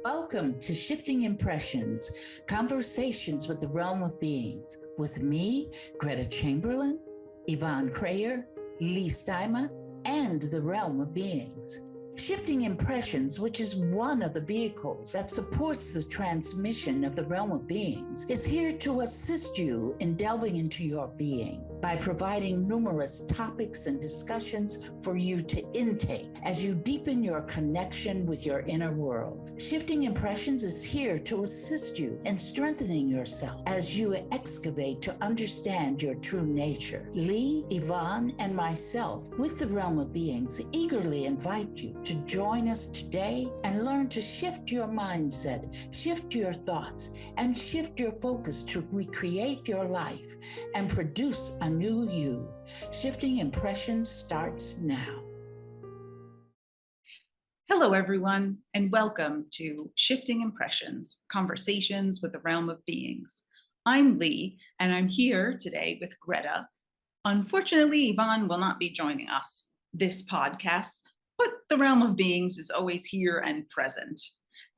Welcome to Shifting Impressions, Conversations with the Realm of Beings, with me, Gretta Chamberlain, Yvonne Kraeher, Leigh Stima, and the Realm of Beings. Shifting Impressions, which is one of the vehicles that supports the transmission of the Realm of Beings, is here to assist you in delving into your being by providing numerous topics and discussions for you to intake as you deepen your connection with your inner world. Shifting Impressions is here to assist you in strengthening yourself as you excavate to understand your true nature. Leigh, Yvonne, and myself, with the Realm of Beings, eagerly invite you to join us today and learn to shift your mindset, shift your thoughts, and shift your focus to recreate your life and produce a new you. Shifting Impressions starts now. Hello, everyone, and welcome to Shifting Impressions, Conversations with the Realm of Beings. I'm Leigh, and I'm here today with Gretta. Unfortunately, Yvonne will not be joining us this podcast, but the Realm of Beings is always here and present.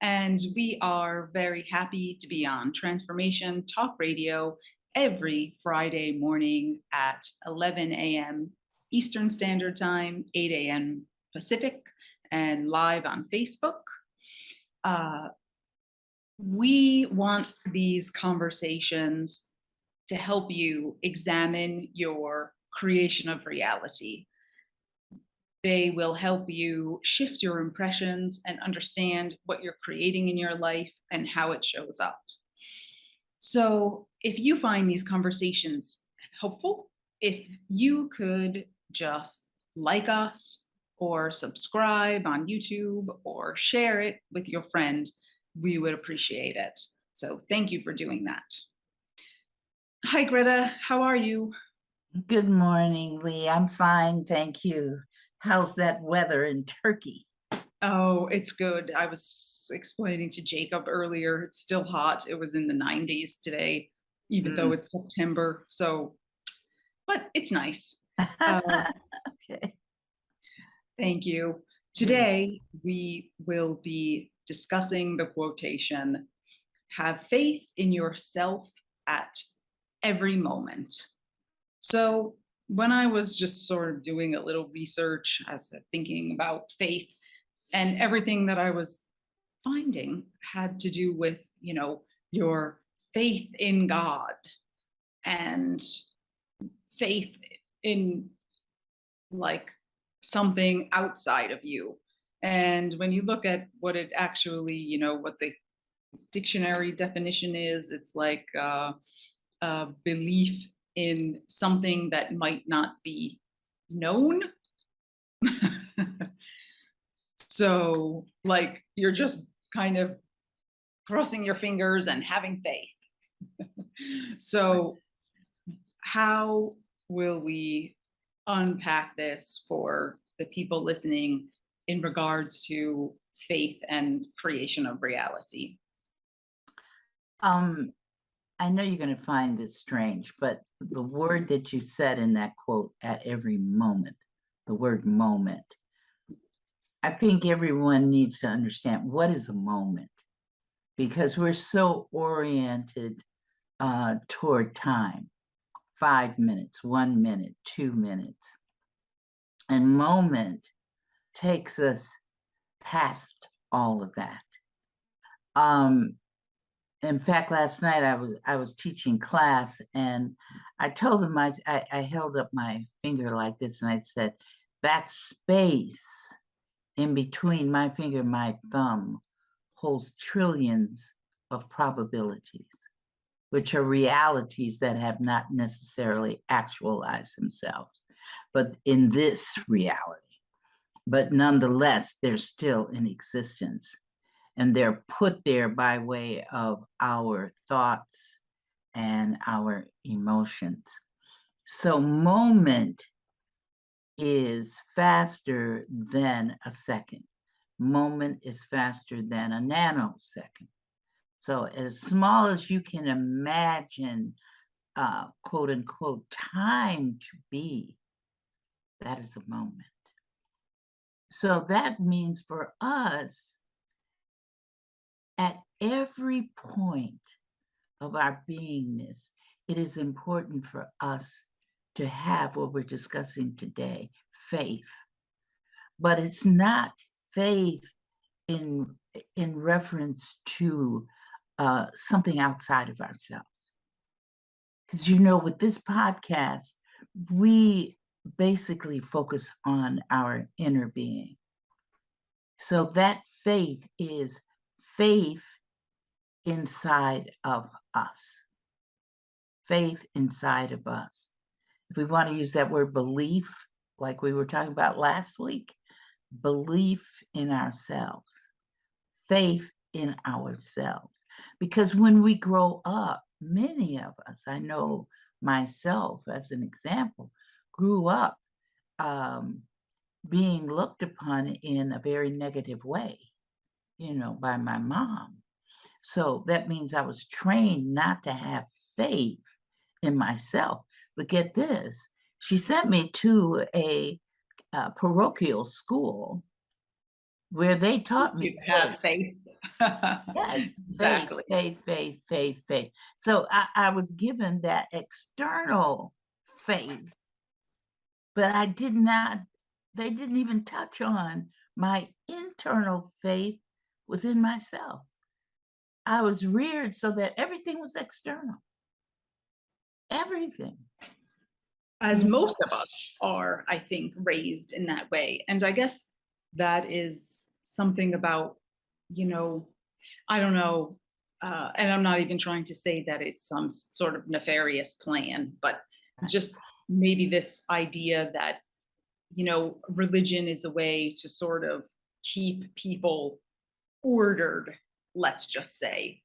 And we are very happy to be on Transformation Talk Radio every Friday morning at 11 a.m. Eastern Standard Time, 8 a.m. Pacific, and live on Facebook. We want these conversations to help you examine your creation of reality. They will help you shift your impressions and understand what you're creating in your life and how it shows up. So if you find these conversations helpful, if you could just like us or subscribe on YouTube or share it with your friend, we would appreciate it. So thank you for doing that. Hi, Gretta. How are you? Good morning, Leigh. I'm fine, thank you. How's that weather in Turkey? Oh, it's good. I was explaining to Jacob earlier, it's still hot. It was in the 90s today, even though it's September. So, but it's nice. Okay. Thank you. Today, we will be discussing the quotation, "Have faith in yourself at every moment." So when I was just sort of doing a little research, I was thinking about faith, and everything that I was finding had to do with, your faith in God and faith in like something outside of you. And when you look at what it actually, what the dictionary definition is, it's like a belief in something that might not be known. So like you're just kind of crossing your fingers and having faith. So how will we unpack this for the people listening in regards to faith and creation of reality? I know you're going to find this strange, but the word that you said in that quote, "at every moment," the word moment, I think everyone needs to understand what is a moment, because we're so oriented toward time. 5 minutes, 1 minute, 2 minutes. And moment takes us past all of that. In fact, last night I was teaching class, and I told them, I held up my finger like this, and I said, that space in between my finger and my thumb holds trillions of probabilities, which are realities that have not necessarily actualized themselves, but in this reality. But nonetheless, they're still in existence. And they're put there by way of our thoughts and our emotions. So moment is faster than a second. Moment is faster than a nanosecond. So as small as you can imagine, quote unquote, time to be, that is a moment. So that means for us, at every point of our beingness, it is important for us to have what we're discussing today, faith. But it's not faith in reference to something outside of ourselves. Because, you know, with this podcast, we basically focus on our inner being. So that faith is faith inside of us. Faith inside of us. If we want to use that word belief, like we were talking about last week, belief in ourselves, faith in ourselves. Because when we grow up, many of us, I know myself as an example, grew up being looked upon in a very negative way, you know, by my mom. So that means I was trained not to have faith in myself. But get this, she sent me to a parochial school where they taught me You have faith. Yes, faith, Exactly. faith, faith, faith, faith. So I was given that external faith, but they didn't even touch on my internal faith within myself. I was reared so that everything was external. Everything. As most of us are, I think, raised in that way. And I guess that is something about, you know, I don't know, and I'm not even trying to say that it's some sort of nefarious plan, but just maybe this idea that, you know, religion is a way to sort of keep people ordered, let's just say,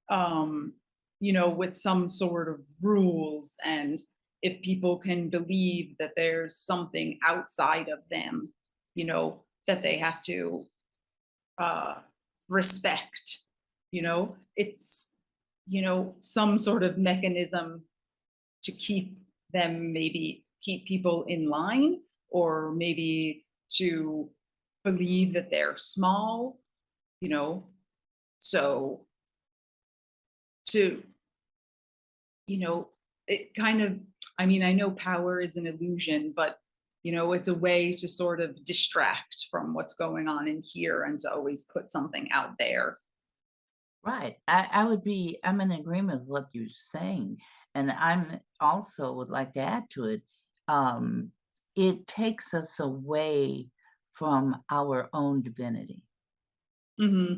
um, you know, with some sort of rules. And if people can believe that there's something outside of them, you know, that they have to uh, respect, you know, it's, you know, some sort of mechanism to keep them, maybe keep people in line, or maybe to believe that they're small, you know. So to, you know, it kind of, I mean, I know power is an illusion, but, you know, it's a way to sort of distract from what's going on in here and to always put something out there. Right. I'm in agreement with what you're saying. And I'm also would like to add to it. Um, it takes us away from our own divinity. Hmm.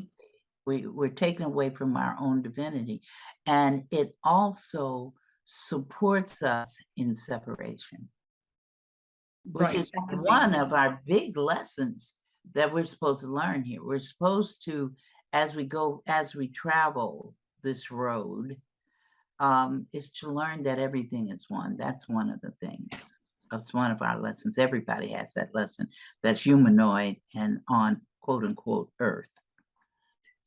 We're taken away from our own divinity. And it also supports us in separation, which is Right. I think. one of our big lessons that we're supposed to learn here. We're supposed to, as we travel this road, is to learn that everything is one. That's one of the things. That's one of our lessons. Everybody has that lesson that's humanoid and on quote unquote earth.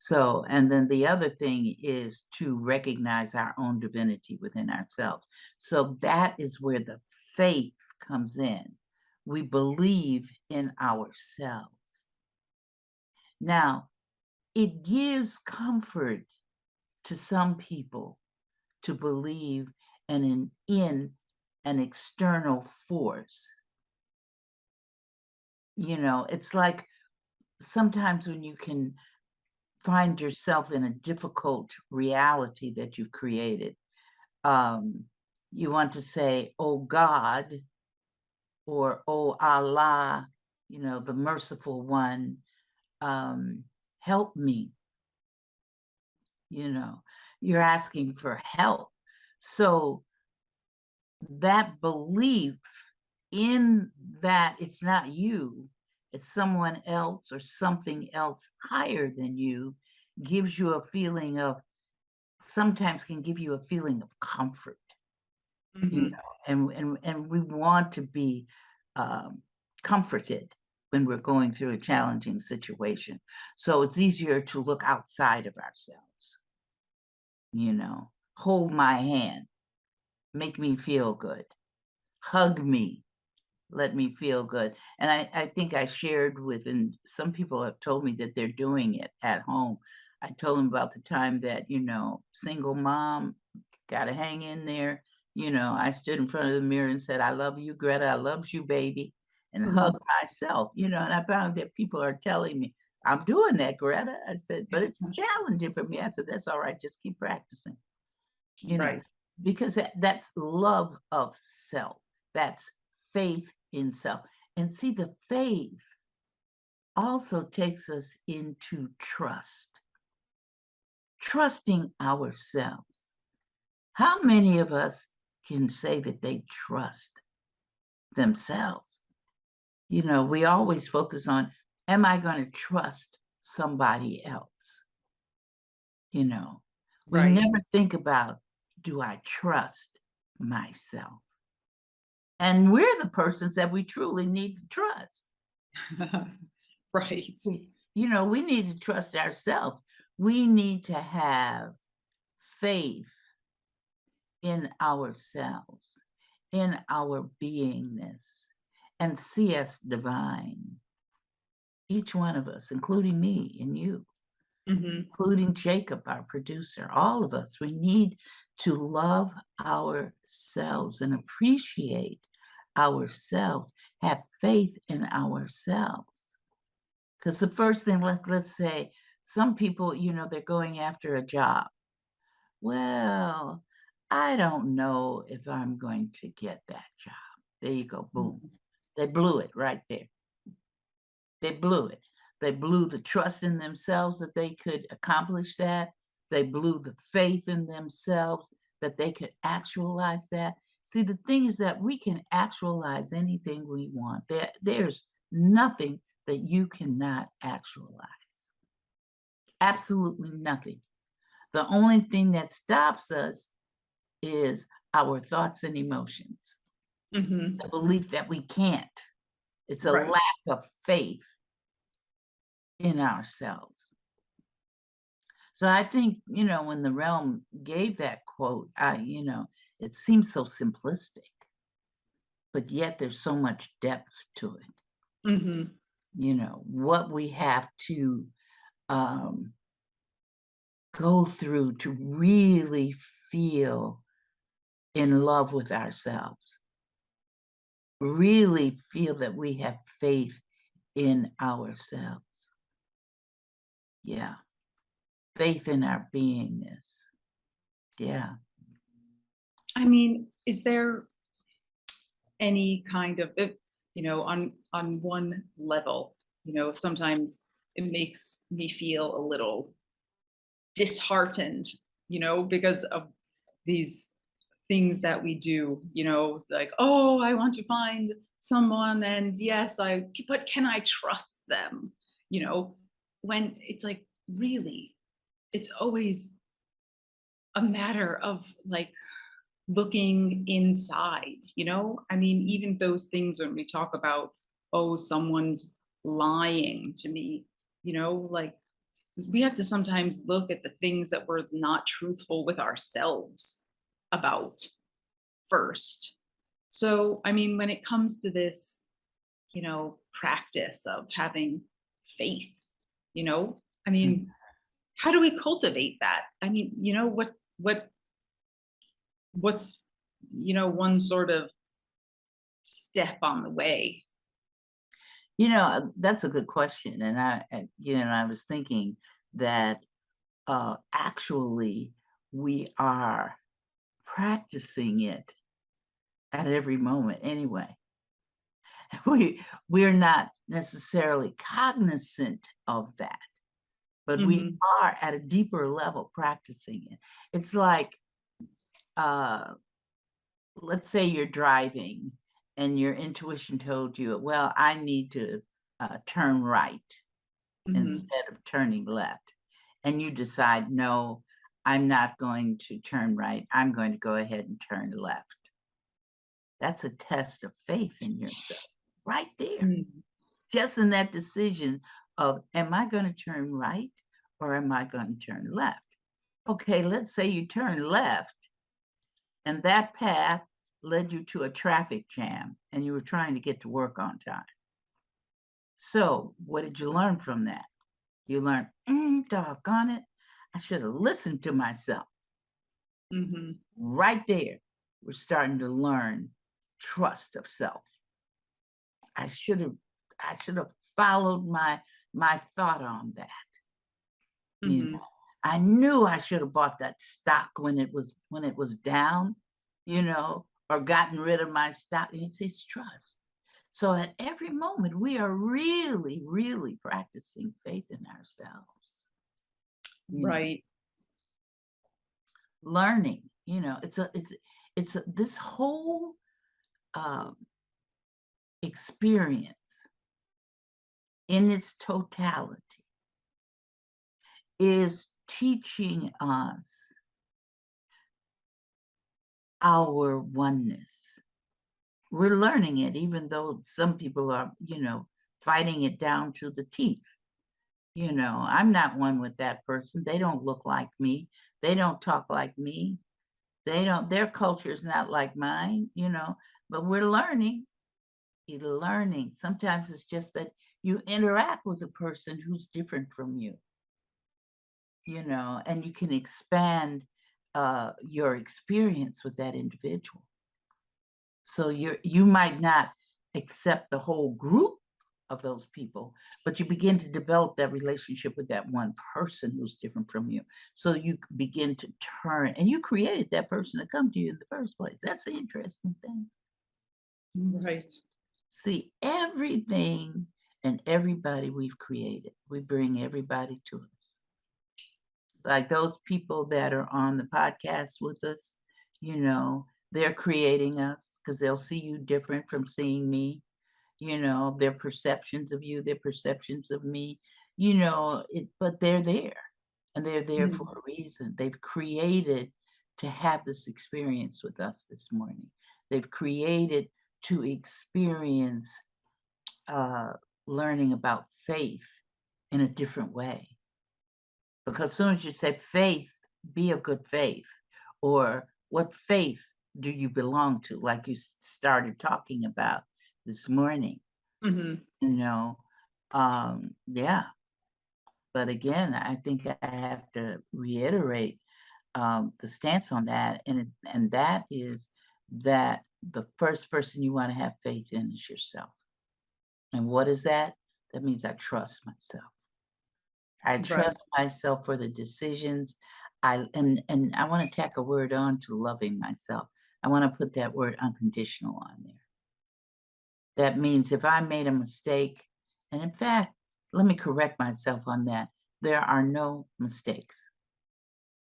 So, and then the other thing is to recognize our own divinity within ourselves. So that is where the faith comes in. We believe in ourselves. Now, it gives comfort to some people to believe in an external force. You know, it's like sometimes when you can find yourself in a difficult reality that you've created, you want to say, oh God, or oh Allah, you know, the merciful one, help me. You know, you're asking for help. So that belief in that it's not you, it's someone else or something else higher than you, gives you a feeling of, sometimes can give you a feeling of comfort, you Hmm. know, and we want to be comforted when we're going through a challenging situation. So it's easier to look outside of ourselves. hold my hand, make me feel good, hug me, let me feel good. And I think I shared with, and some people have told me that they're doing it at home. I told them about the time that, single mom, gotta hang in there. I stood in front of the mirror and said, I love you, Greta, I loves you, baby, and Mhm. hug myself, and I found that people are telling me, I'm doing that, Greta. I said, but it's challenging for me. I said, that's all right, just keep practicing, you know, Right. because that's love of self. That's faith in self. And see, the faith also takes us into trusting ourselves. How many of us can say that they trust themselves? We always focus on, am I going to trust somebody else? We Right. never think about, do I trust myself? And we're the persons that we truly need to trust. Right. We need to trust ourselves. We need to have faith in ourselves, in our beingness, and see us divine. Each one of us, including me and you, Mhm. including Jacob, our producer, all of us, we need to love ourselves and appreciate ourselves, have faith in ourselves. Because the first thing, let's say, some people, they're going after a job. Well, I don't know if I'm going to get that job. There you go, boom. Mhm. They blew it right there. They blew it. They blew the trust in themselves that they could accomplish that. They blew the faith in themselves that they could actualize that. See, the thing is that we can actualize anything we want. There's nothing that you cannot actualize. Absolutely nothing. The only thing that stops us is our thoughts and emotions, Mhm. the belief that we can't. It's a Right. lack of faith in ourselves. So I think, when the realm gave that quote, it seems so simplistic, but yet there's so much depth to it. Mhm. What we have to um, go through to really feel in love with ourselves, really feel that we have faith in ourselves. Yeah. Faith in our beingness. Yeah. I mean, is there any kind of, on one level, sometimes it makes me feel a little disheartened, because of these things that we do, like, oh, I want to find someone, and yes, but can I trust them? You know, when it's like, really, it's always a matter of like looking inside, I mean, even those things when we talk about, oh, someone's lying to me, like we have to sometimes look at the things that we're not truthful with ourselves about first. So, I mean, when it comes to this, practice of having faith, I Mm. mean, how do we cultivate that? I mean, what what's one sort of step on the way? That's a good question. And I was thinking that actually we are practicing it at every moment anyway. We're not necessarily cognizant of that, but we Mhm. are at a deeper level practicing it. It's like, uh, let's say you're driving and your intuition told you, well, I need to turn right Mhm. instead of turning left. And you decide, no, I'm not going to turn right. I'm going to go ahead and turn left. That's a test of faith in yourself right there. Mm. Just in that decision of, am I going to turn right or am I going to turn left? okay, let's say you turn left and that path led you to a traffic jam and you were trying to get to work on time. So what did you learn from that? You learned, doggone it, I should have listened to myself. Mm-hmm. Right there, we're starting to learn trust of self. I should have followed my thought on that. You Mm-hmm. know, I knew I should have bought that stock when it was down, or gotten rid of my stock. It's trust. So at every moment, we are really, really practicing faith in ourselves. Right. Learning, it's this whole experience in its totality is teaching us our oneness. We're learning it, even though some people are, fighting it down to the teeth. I'm not one with that person. They don't look like me. They don't talk like me. Their culture is not like mine, but we're learning. Sometimes it's just that you interact with a person who's different from you, and you can expand your experience with that individual. So you might not accept the whole group of those people, but you begin to develop that relationship with that one person who's different from you. So you begin to turn, and you created that person to come to you in the first place. That's the interesting thing. Right. See, everything and everybody we've created, we bring everybody to us. Like those people that are on the podcast with us, they're creating us because they'll see you different from seeing me. Their perceptions of you, their perceptions of me, but they're there, and they're there for a reason. They've created to have this experience with us this morning. They've created to experience learning about faith in a different way. Because as soon as you say faith, be of good faith, or what faith do you belong to, like you started talking about this morning, Mm-hmm. yeah. But again, I think I have to reiterate the stance on that, and that is that the first person you want to have faith in is yourself. And what is that? That means I trust myself. I Right. trust myself for the decisions. And I want to tack a word on to loving myself. I want to put that word unconditional on there. That means if I made a mistake, and in fact, let me correct myself on that. There are no mistakes.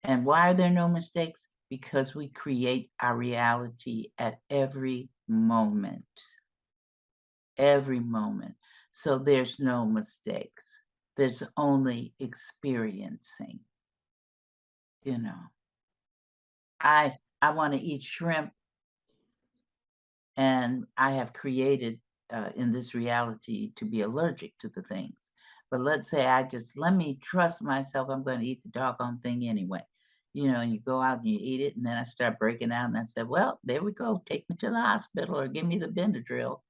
And why are there no mistakes? Because we create our reality at every moment. Every moment. So there's no mistakes. There's only experiencing. I want to eat shrimp, and I have created in this reality to be allergic to the things. But let's say let me trust myself, I'm going to eat the doggone thing anyway. And you go out and you eat it, and then I start breaking out, and I said, well, there we go, take me to the hospital or give me the Benadryl,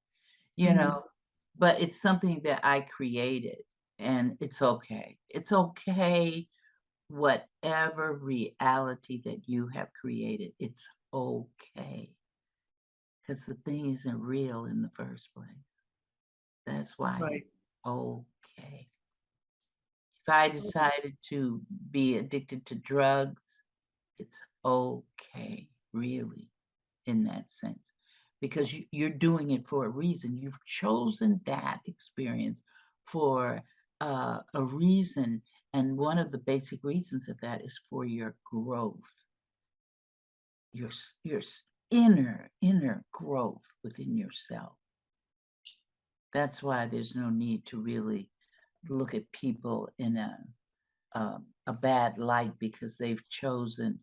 but it's something that I created, and it's okay. It's okay, whatever reality that you have created, it's okay. Because the thing isn't real in the first place. That's why Right. it's okay. If I decided to be addicted to drugs, it's okay, really, in that sense. Because you're doing it for a reason. You've chosen that experience for a reason. And one of the basic reasons of that is for your growth. Your inner growth within yourself. That's why there's no need to really look at people in a bad light because they've chosen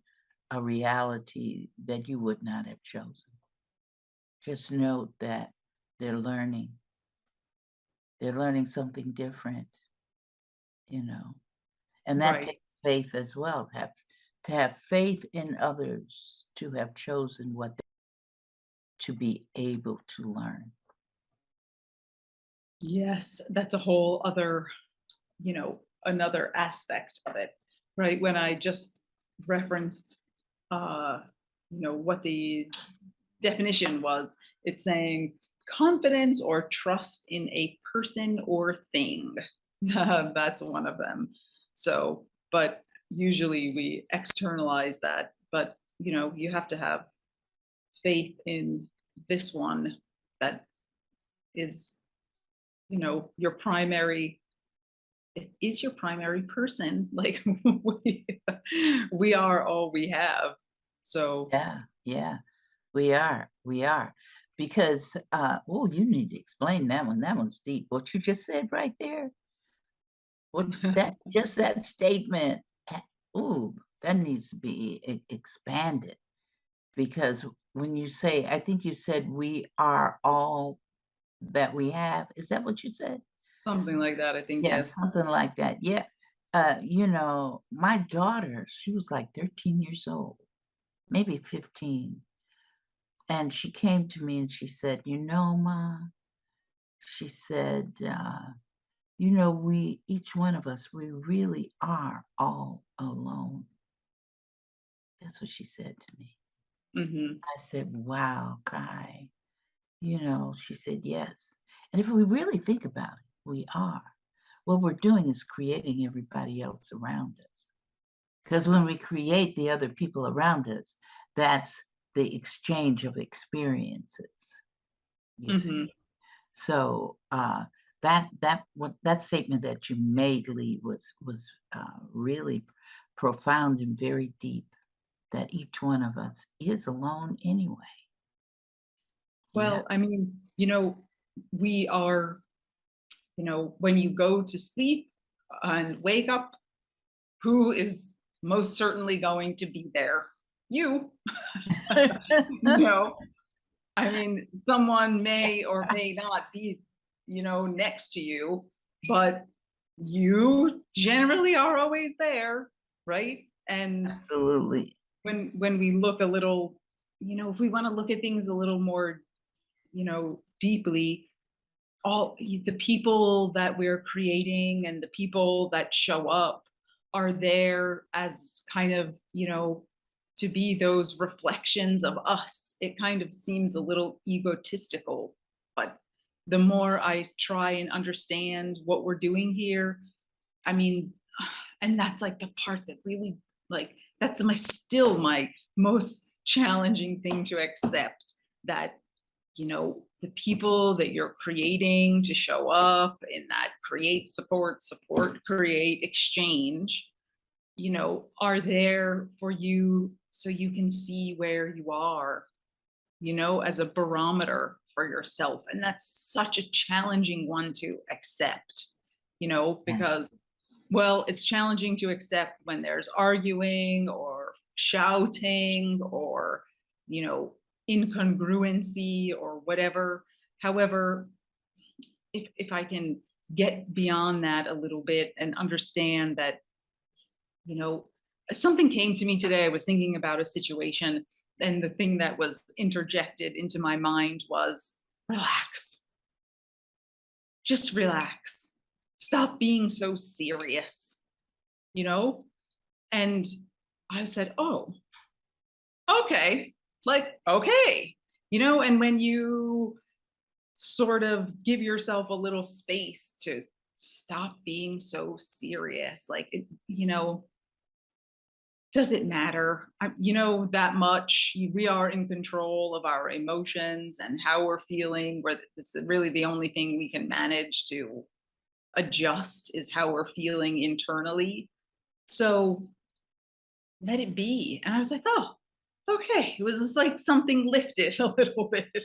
a reality that you would not have chosen. Just note that they're learning. They're learning something different, and that Right. takes faith as well, to have faith in others, to have chosen to be able to learn. Yes, that's a whole other, another aspect of it, right? When I just referenced, uh, what the definition was, it's saying confidence or trust in a person or thing. That's one of them. So, but usually we externalize that, but you have to have faith in this one that is, your primary, it is your primary person. Like we, we are all we have. So Yeah, yeah, we are. Because, oh, you need to explain that one. That one's deep. What you just said right there. What just that statement. Ooh, that needs to be expanded. Because when you say, I think you said we are all that we have. Is that what you said? something like that, I think, Yeah, yes. something like that. Yeah. My daughter, she was like 13 years old, maybe 15. And she came to me and she said, Ma, she said, each one of us, we really are all alone. That's what she said to me. Hmm. I said, wow, Kai. She said, yes. And if we really think about it, we are. What we're doing is creating everybody else around us. Because when we create the other people around us, that's the exchange of experiences, you Hmm. see. So that statement that you made, Leigh, was really profound and very deep. That each one of us is alone anyway. Yeah. Well, I mean, we are, when you go to sleep and wake up, who is most certainly going to be there? You. No, I mean, someone may or may not be, next to you, but you generally are always there, right? And Absolutely. when we look a little, if we want to look at things a little more, deeply, all the people that we're creating and the people that show up are there as kind of, to be those reflections of us. It kind of seems a little egotistical, but the more I try and understand what we're doing here, I mean, and that's like the part that really, like, that's my most challenging thing to accept, that the people that you're creating to show up in that create, support, create, exchange, are there for you so you can see where you are, as a barometer for yourself. And that's such a challenging one to accept, Yes. because, well, it's challenging to accept when there's arguing or shouting or, incongruency or whatever. However, if I can get beyond that a little bit and understand that, you know, something came to me today. I was thinking about a situation, and the thing that was interjected into my mind was relax, just relax, stop being so serious, you know? And I said, oh, okay, like, okay, and when you sort of give yourself a little space to stop being so serious, like, does it matter? That much. We are in control of our emotions and how we're feeling. Where it's really the only thing we can manage to adjust is how we're feeling internally. So let it be. And I was like, oh, okay. It was just like something lifted a little bit.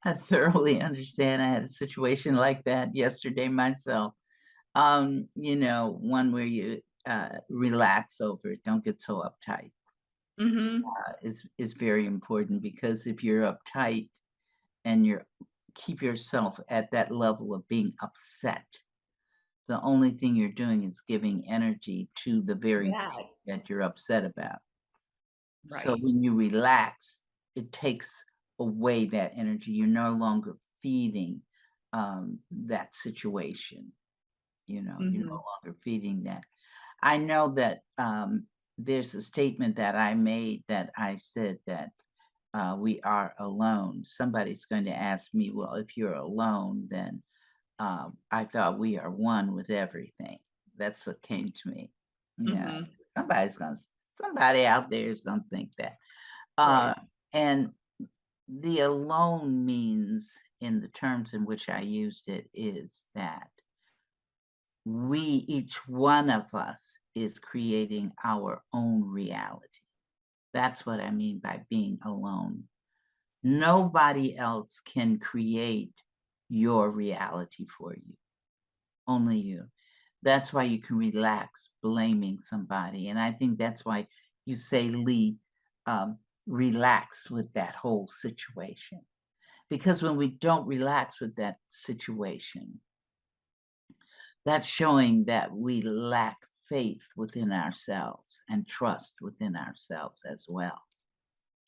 I thoroughly understand. I had a situation like that yesterday myself. One where you relax over it, don't get so uptight. Hmm. Is very important, because if you're uptight and keep yourself at that level of being upset, the only thing you're doing is giving energy to the very Yeah. thing that you're upset about. So Right. when you relax, it takes away that energy. You're no longer feeding that situation. You're no Hmm. longer feeding that. I know that there's a statement that I made that I said that we are alone. Somebody's going to ask me, well, if you're alone, then I thought we are one with everything. That's what came to me. Yeah, Hmm. somebody out there is gonna think that. Uh, Right. and the alone means, in the terms in which I used it, is that each one of us is creating our own reality. That's what I mean by being alone. Nobody else can create your reality for you, only you. That's why you can relax blaming somebody. And I think that's why you say, Leigh, relax with that whole situation. Because when we don't relax with that situation, that's showing that we lack faith within ourselves and trust within ourselves as well.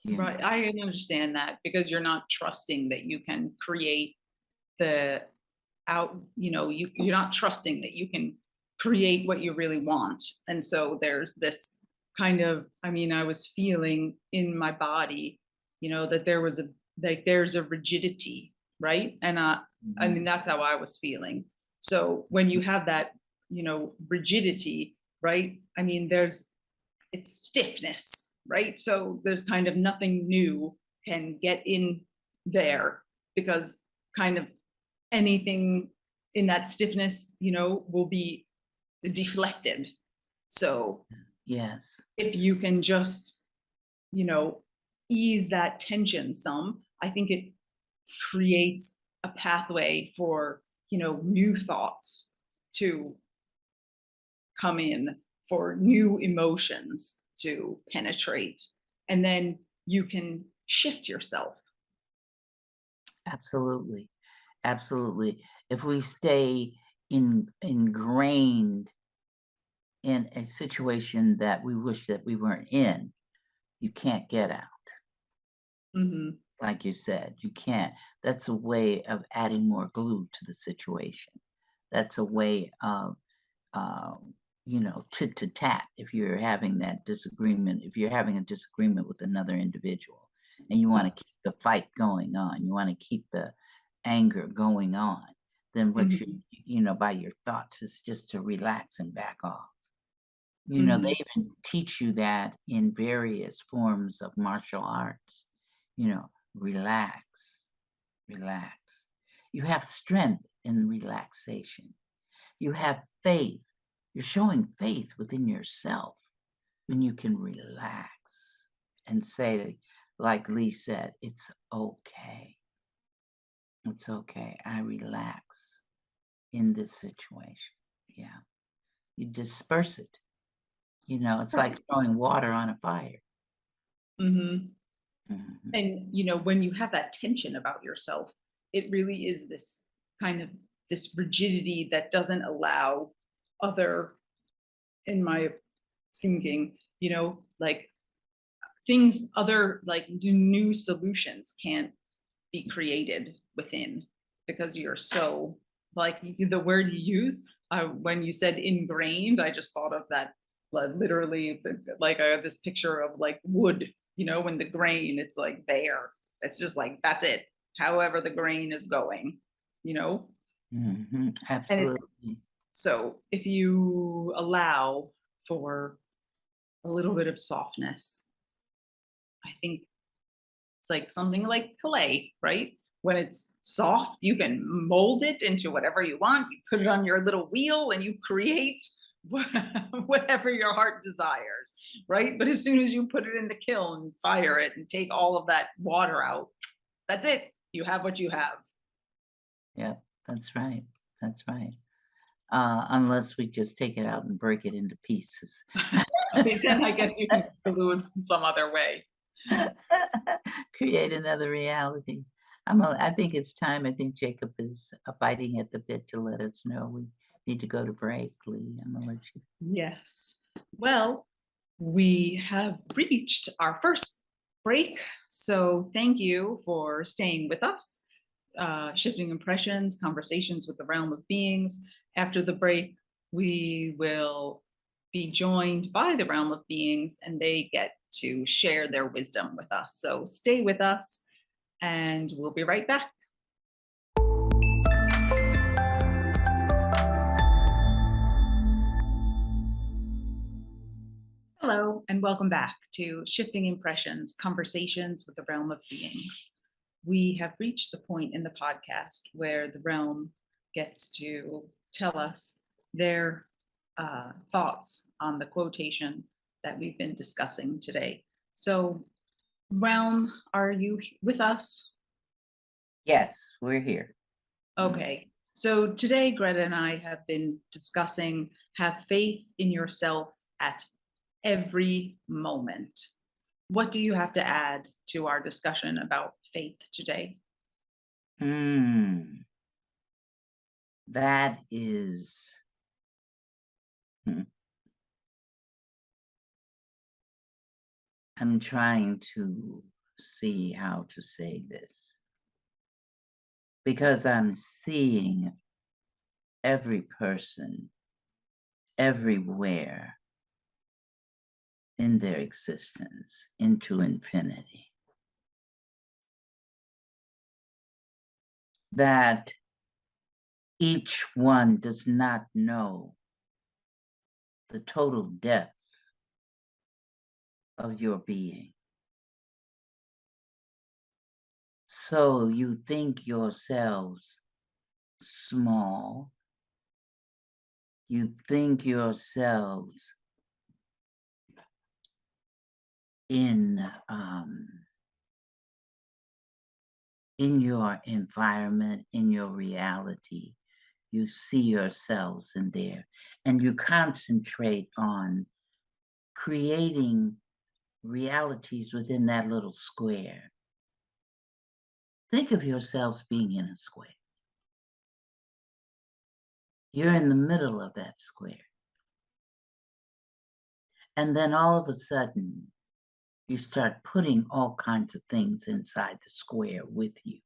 You Right. know, I can understand that because you're not trusting that you can create the you're not trusting that you can create what you really want. And so there's this kind of, I mean, I was feeling in my body, that there's a rigidity, right? And I mean, mhm, that's how I was feeling. So when you have that, rigidity, right? I mean, it's stiffness, right? So there's kind of nothing new can get in there because kind of anything in that stiffness, will be deflected. So yes, if you can just, you know, ease that tension some, I think it creates a pathway for, new thoughts to come in, for new emotions to penetrate. And then you can shift yourself. absolutely. Absolutely. If we stay ingrained in a situation that we wish that we weren't in, you can't get out. Hmm. Like you said, you can't. That's a way of adding more glue to the situation. That's a way of, tit to tat. If you're having that disagreement, if you're having a disagreement with another individual and you want to keep the fight going on, you want to keep the anger going on, then what Hmm. by your thoughts is just to relax and back off. They Hmm. even teach you that in various forms of martial arts. Relax, relax. You have strength in relaxation. You have faith. You're showing faith within yourself when you can relax and say, like Leigh said, it's okay. It's okay. I relax in this situation. Yeah. You disperse it. It's like Right. throwing water on a fire. Hmm. Mhm. And when you have that tension about yourself, it really is this kind of this rigidity that doesn't allow other, in my thinking, like things, other like new solutions can't be created within, because you're so, like, the word you use, when you said ingrained, I just thought of that, like literally, like I have this picture of like wood, when the grain, it's like there, it's just like that's it, however the grain is going, you know Mhm. and Absolutely. so if you allow for a little bit of softness, I think it's like something like clay, right? When it's soft, you can mold it into whatever you want. You put it on your little wheel and you create whatever your heart desires, right? But as soon as you put it in the kiln, fire it, and take all of that water out, that's it. You have what you have. Yeah, that's right. That's right. Unless we just take it out and break it into pieces. Then I guess you can conclude some other way. Create another reality. I think it's time. I think Jacob is biting at the bit to let us know we need to go to break, Leigh. I'm gonna let you. Yes. Well, we have reached our first break. So thank you for staying with us. Shifting Impressions, Conversations with the Realm of Beings. After the break, we will be joined by the Realm of Beings and they get to share their wisdom with us. So stay with us and we'll be right back. Hello, and welcome back to Shifting Impressions, Conversations with the Realm of Beings. We have reached the point in the podcast where the realm gets to tell us their thoughts on the quotation that we've been discussing today. So, realm, are you with us? Yes, we're here. Okay. So today, Greta and I have been discussing have faith in yourself at every moment. What do you have to add to our discussion about faith today? That is I'm trying to see how to say this because I'm seeing every person everywhere in their existence into infinity. That each one does not know the total depth of your being. So you think yourselves small. You think yourselves in your environment, in your reality. You see yourselves in there and you concentrate on creating realities within that little square. Think of yourselves being in a square. You're in the middle of that square. And then all of a sudden, you start putting all kinds of things inside the square with you.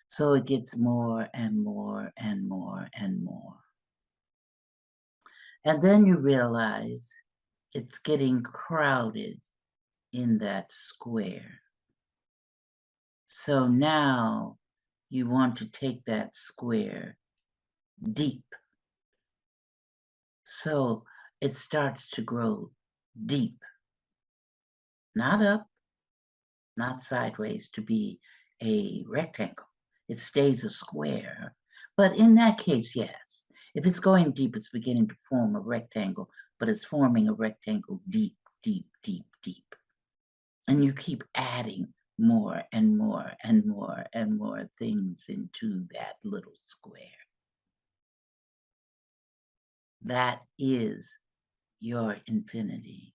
So it gets more and more and more and more. And then you realize it's getting crowded in that square. So now you want to take that square deep. So it starts to grow deep, not up, not sideways, to be a rectangle. It stays a square. But in that case, yes. If it's going deep, it's beginning to form a rectangle, but it's forming a rectangle deep, deep, deep, deep. And you keep adding more and more and more and more things into that little square. That is your infinity.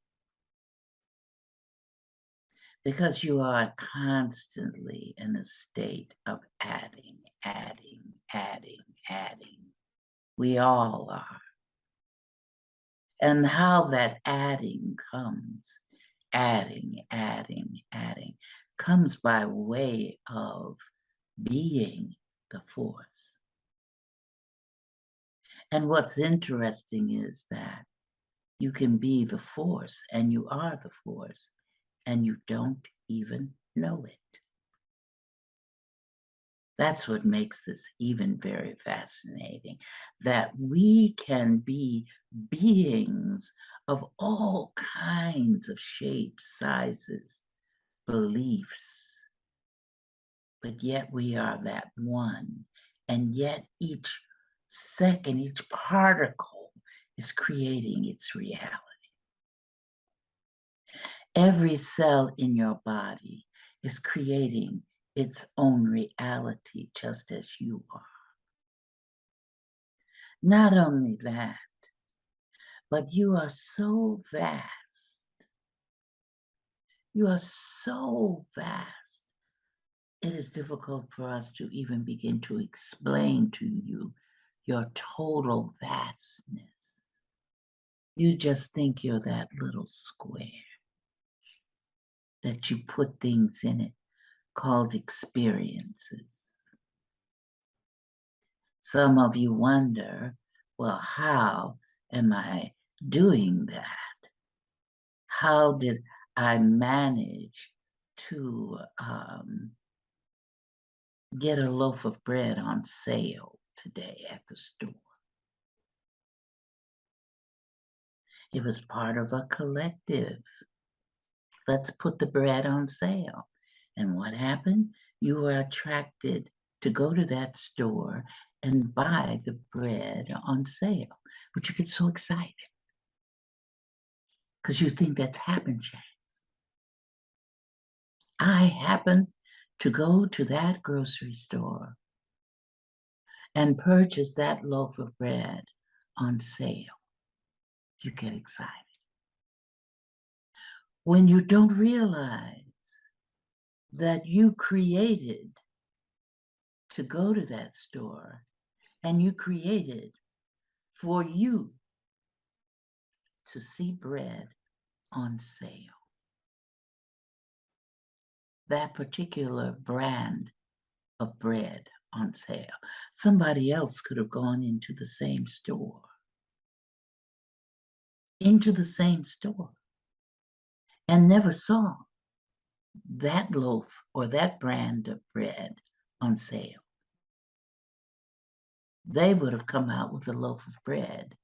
Because you are constantly in a state of adding, adding, adding, adding. We all are. And how that adding comes, adding, adding, adding, comes by way of being the force. And what's interesting is that you can be the force, and you are the force, and you don't even know it. That's what makes this even very fascinating, that we can be beings of all kinds of shapes, sizes, beliefs, but yet we are that one. And yet each second, each particle is creating its reality. Every cell in your body is creating its own reality, just as you are. Not only that, but you are so vast. You are so vast it is difficult for us to even begin to explain to you your total vastness. You just think you're that little square that you put things in it called experiences. Some of you wonder, well, how am I doing that? How did I manage to get a loaf of bread on sale today at the store? It was part of a collective. Let's put the bread on sale. And what happened? You were attracted to go to that store and buy the bread on sale. But you get so excited because you think that's happen chance. I happened to go to that grocery store and purchase that loaf of bread on sale. You get excited. When you don't realize that you created to go to that store and you created for you to see bread on sale. That particular brand of bread on sale. Somebody else could have gone into the same store. And never saw that loaf or that brand of bread on sale. They would have come out with a loaf of bread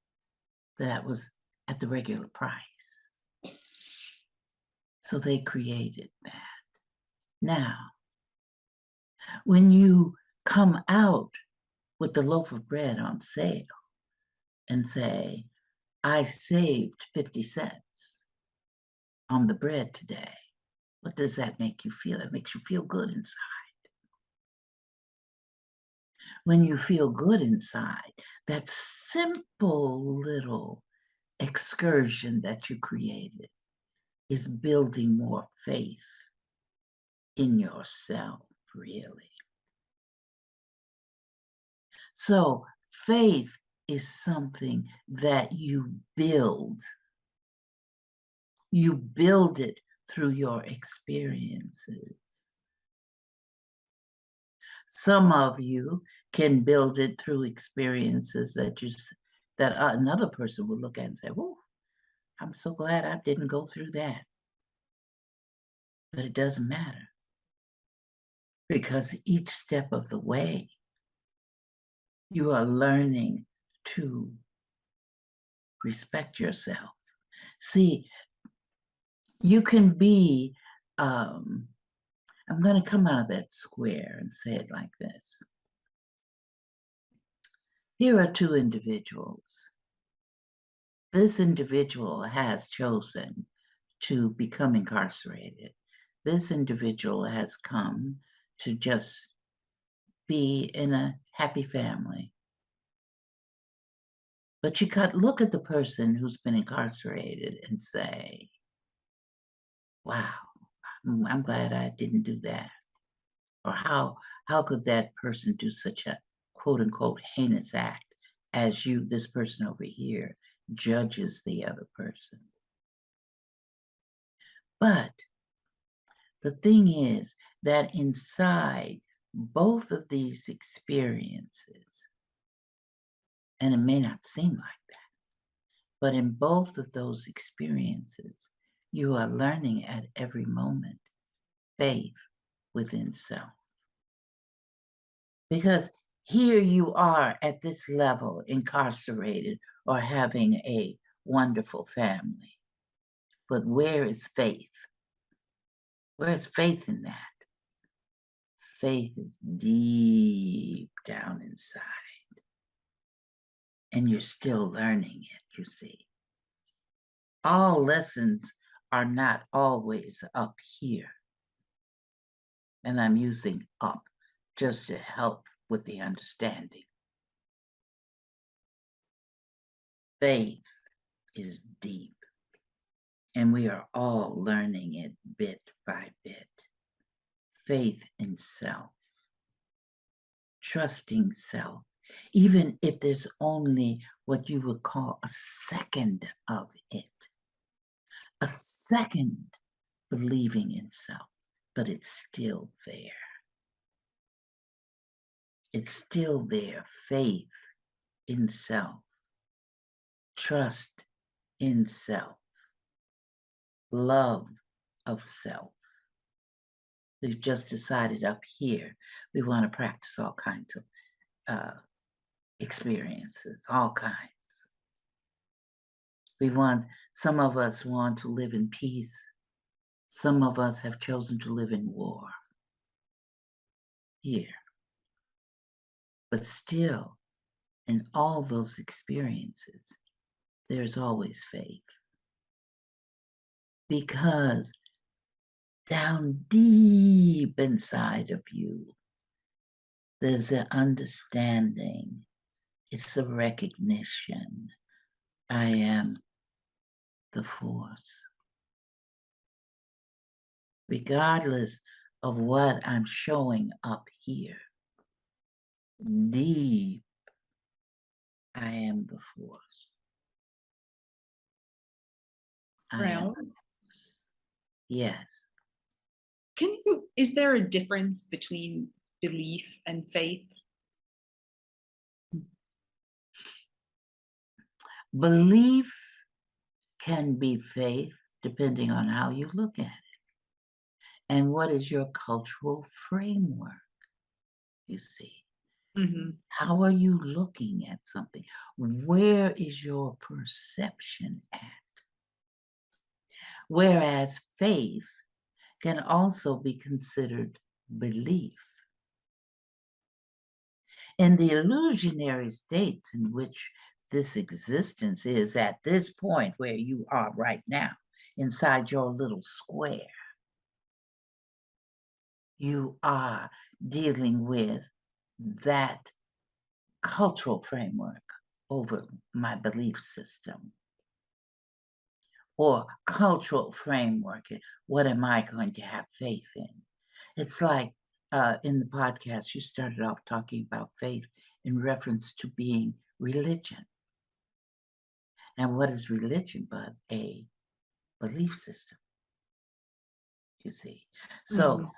that was at the regular price. So they created that. Now, when you come out with the loaf of bread on sale and say, I saved 50 cents on the bread today, what does that make you feel? It makes you feel good inside. When you feel good inside, that simple little excursion that you created is building more faith in yourself, really. So faith is something that you build. You build it through your experiences. Some of you can build it through experiences that another person will look at and say, "Oh, I'm so glad I didn't go through that." But it doesn't matter, because each step of the way, you are learning to respect yourself. See, you can be, I'm going to come out of that square and say it like this. Here are two individuals. This individual has chosen to become incarcerated. This individual has come to just be in a happy family. But you could look at the person who's been incarcerated and say, wow, I'm glad I didn't do that. Or how could that person do such a quote unquote heinous act as this person over here judges the other person. But the thing is that inside both of these experiences, and it may not seem like that, but in both of those experiences, you are learning at every moment faith within self. Because here you are at this level, incarcerated or having a wonderful family. But where is faith? Where is faith in that? Faith is deep down inside. And you're still learning it, you see. All lessons are not always up here. And I'm using up just to help with the understanding. Faith is deep, and we are all learning it bit by bit. faith in self, trusting self, even if there's only what you would call a second of it, a second believing in self, but it's still there. It's still there, faith in self, trust in self, love of self. We've just decided up here, we want to practice all kinds of experiences, all kinds. Some of us want to live in peace. Some of us have chosen to live in war here. But still, in all those experiences, there's always faith. Because down deep inside of you, there's an understanding. It's a recognition. I am the force. Regardless of what I'm showing up here, deep, I am the force. I am the force. Yes. Is there a difference between belief and faith? Belief can be faith depending on how you look at it. And what is your cultural framework, you see? Mm-hmm. How are you looking at something? Where is your perception at? Whereas faith can also be considered belief. In the illusionary states in which this existence is at this point where you are right now, inside your little square, you are dealing with that cultural framework over my belief system. Or cultural framework, what am I going to have faith in? It's like in the podcast, you started off talking about faith in reference to being religion. And what is religion but a belief system, you see? So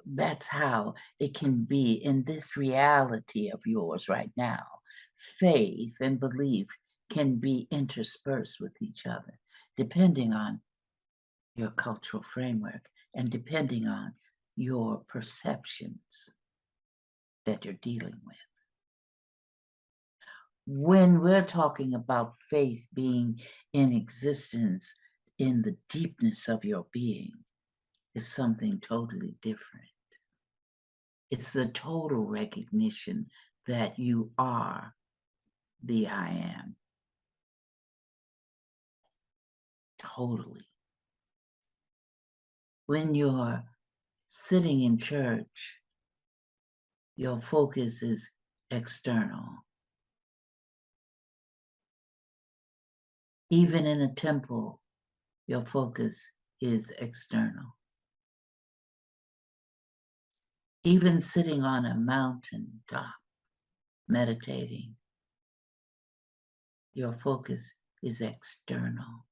that's how it can be in this reality of yours right now. Faith and belief can be interspersed with each other, depending on your cultural framework and depending on your perceptions that you're dealing with. When we're talking about faith being in existence in the deepness of your being, is something totally different. It's the total recognition that you are the I am. Totally. When you're sitting in church, your focus is external. Even in a temple, your focus is external. Even sitting on a mountain top, meditating, your focus is external.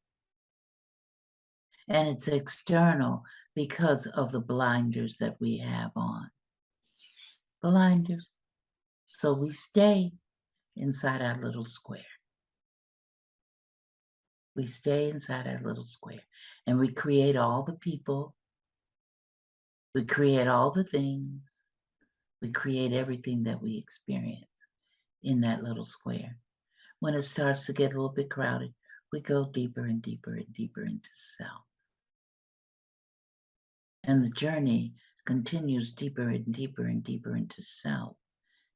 And it's external because of the blinders that we have on. Blinders. So we stay inside our little square. We stay inside our little square and we create all the people. We create all the things. We create everything that we experience in that little square. When it starts to get a little bit crowded, we go deeper and deeper and deeper into self. And the journey continues deeper and deeper and deeper into self.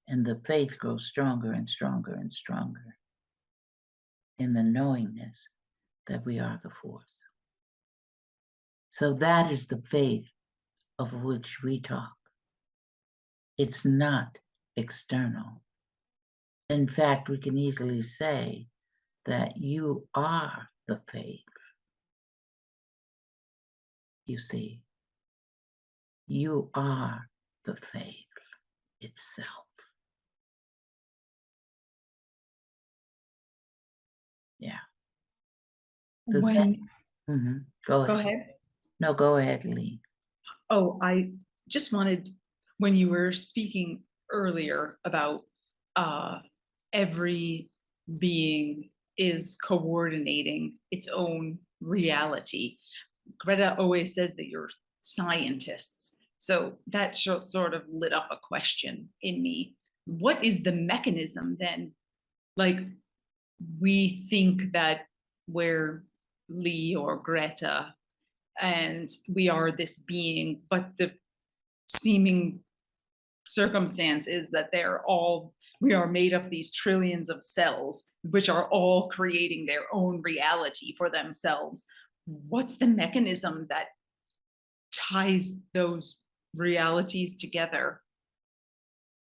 And the faith grows stronger and stronger and stronger in the knowingness that we are the force. So that is the faith of which we talk. It's not external. In fact, we can easily say that you are the faith. You see, You are the faith itself. Yeah. When, Go go ahead. ahead. No, go ahead, Leigh. Oh, I just wanted, when you were speaking earlier about every being is coordinating its own reality. Greta always says that you're scientists. So that sort of lit up a question in me. What is the mechanism then? Like, we think that we're Leigh or Greta and we are this being, but the seeming circumstance is that we are made of these trillions of cells, which are all creating their own reality for themselves. What's the mechanism that ties those realities together?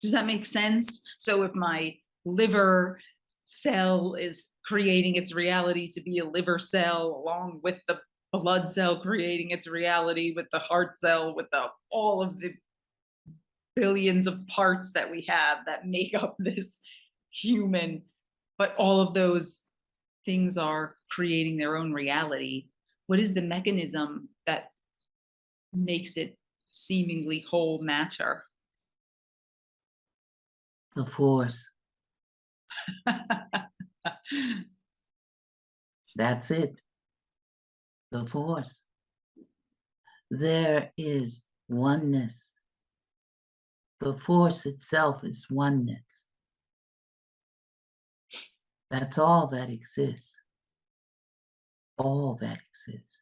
Does that make sense? So if my liver cell is creating its reality to be a liver cell, along with the blood cell creating its reality, with the heart cell, with all of the billions of parts that we have that make up this human, but all of those things are creating their own reality. What is the mechanism that makes it seemingly whole matter? The force. That's it. The force. There is oneness. The force itself is oneness. That's all that exists. All that exists.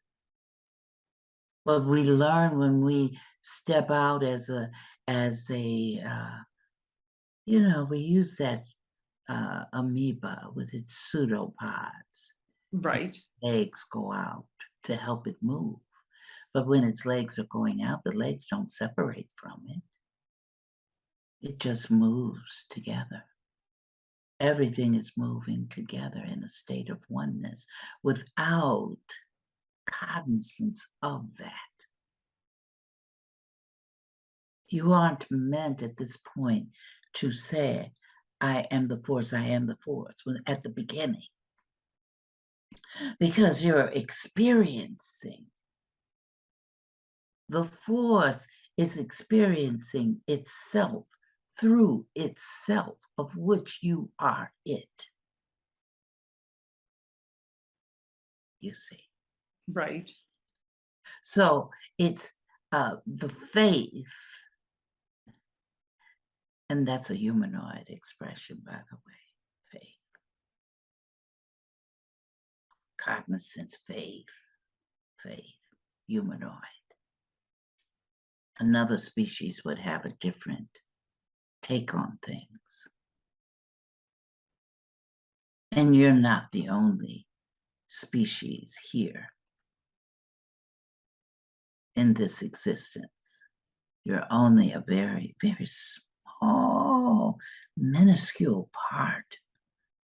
But we learn when we step out as a we use that amoeba with its pseudopods. Right. Legs go out to help it move. But when its legs are going out, the legs don't separate from it. It just moves together. Everything is moving together in a state of oneness without cognizance of that. You aren't meant at this point to say, I am the force, I am the force, at the beginning. Because you're experiencing. The force is experiencing itself through itself, of which you are it. You see. Right. So it's the faith, and that's a humanoid expression, by the way, faith. Cognizance, faith, humanoid. Another species would have a different take on things. And you're not the only species here in this existence. You're only a very, very small, minuscule part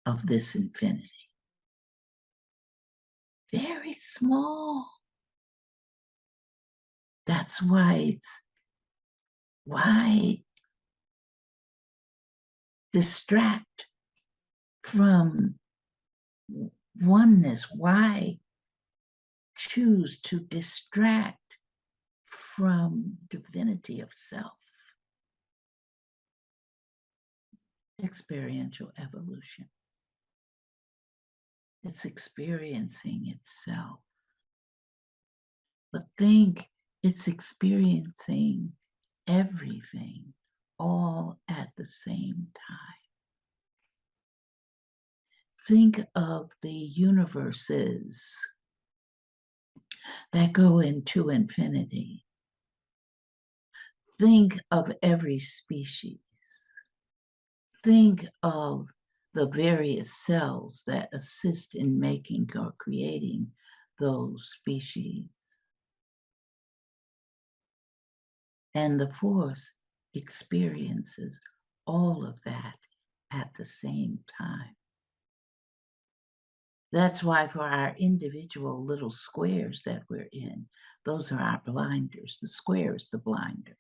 of this infinity. Very small. That's why why distract from oneness? Why choose to distract from divinity of self? Experiential evolution. It's experiencing itself. But think it's experiencing everything all at the same time. Think of the universes that go into infinity. Think of every species. Think of the various cells that assist in making or creating those species. And the force experiences all of that at the same time. That's why for our individual little squares that we're in, those are our blinders. The square is the blinder.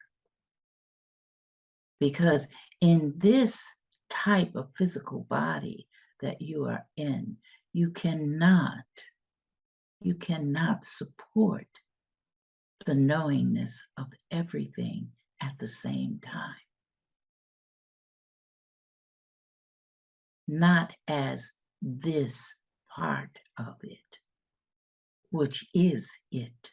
Because in this type of physical body that you are in, you cannot support the knowingness of everything at the same time. Not as this part of it, which is it.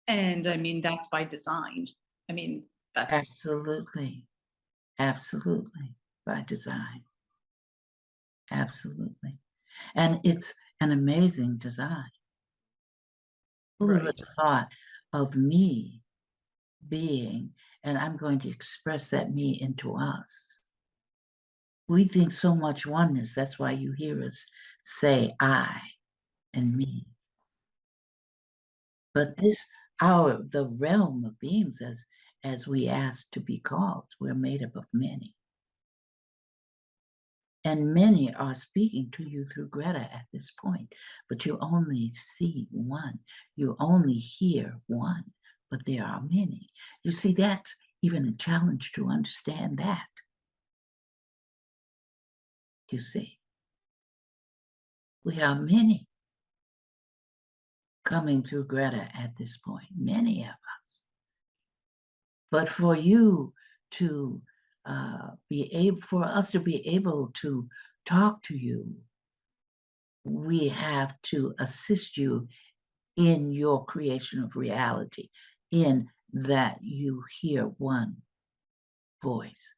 And I mean, that's by design. I mean, that's Absolutely. Absolutely. By design. Absolutely. And it's an amazing design. Who would have thought of me being, and I'm going to express that me into us. We think so much oneness. That's why you hear us say I and me. But the realm of beings, as we ask to be called, we're made up of many. And many are speaking to you through Gretta at this point, but you only see one. You only hear one, but there are many. You see, that's even a challenge to understand that. You see, we are many coming through Gretta at this point, many of us. But for you to for us to be able to talk to you, we have to assist you in your creation of reality, in that you hear one voice.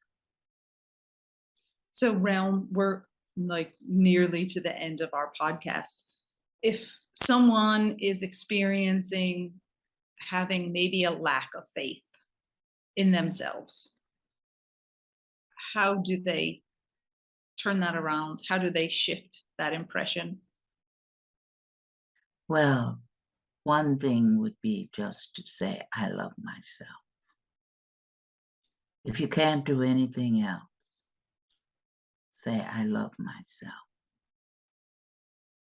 So, Realm, we're like nearly to the end of our podcast. If someone is experiencing having maybe a lack of faith in themselves, how do they turn that around? How do they shift that impression? Well, one thing would be just to say, I love myself. If you can't do anything else, say, I love myself.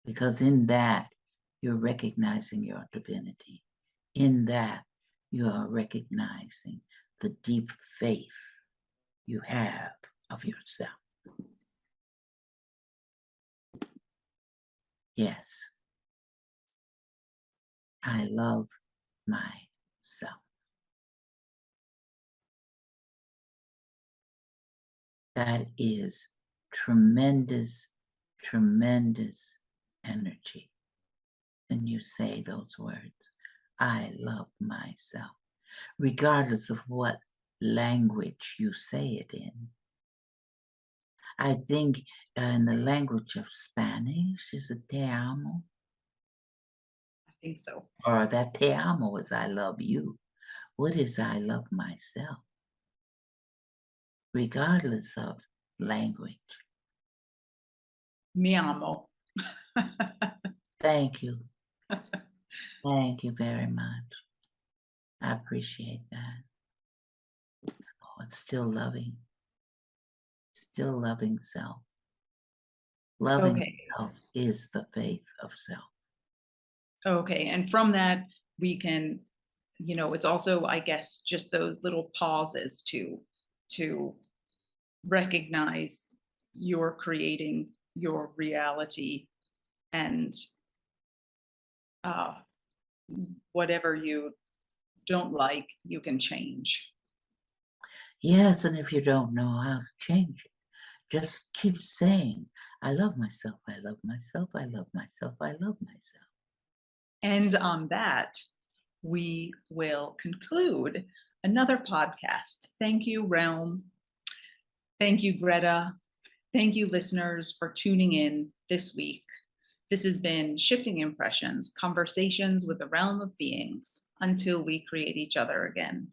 Because in that, you're recognizing your divinity. In that, you are recognizing the deep faith you have of yourself. Yes, I love myself. That is tremendous, tremendous energy when you say those words. I love myself, regardless of what language you say it in. I think in the language of Spanish, is it te amo? I think so. Or that te amo is I love you. What is I love myself? Regardless of language. Mi amo. Thank you. Thank you very much. I appreciate that. Oh, it's still loving. Still loving self. Loving self is the faith of self. Okay. And from that, we can, it's also, I guess, just those little pauses to recognize you're creating your reality, and whatever you don't like, you can change. Yes, and if you don't know how to change it, just keep saying, I love myself, I love myself, I love myself, I love myself. And on that, we will conclude another podcast. Thank you, Realm. Thank you, Gretta. Thank you, listeners, for tuning in this week. This has been Shifting Impressions, Conversations with the Realm of Beings, until we create each other again.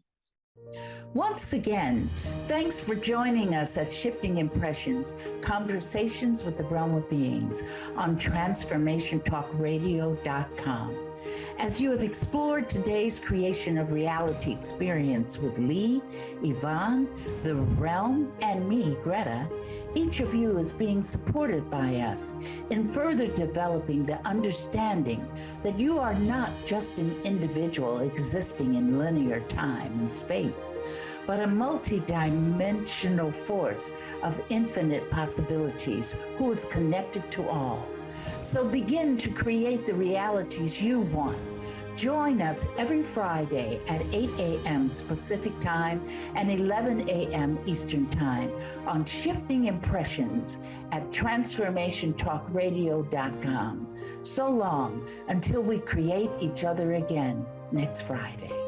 Once again, thanks for joining us at Shifting Impressions, Conversations with the Realm of Beings on TransformationTalkRadio.com. As you have explored today's creation of reality experience with Leigh, Yvonne, the Realm, and me, Gretta, Each of you is being supported by us in further developing the understanding that you are not just an individual existing in linear time and space, but a multi-dimensional force of infinite possibilities who is connected to all. So begin to create the realities you want. Join us every Friday at 8 a.m. Pacific Time and 11 a.m. Eastern Time on Shifting Impressions at transformationtalkradio.com. So long until we create each other again next Friday.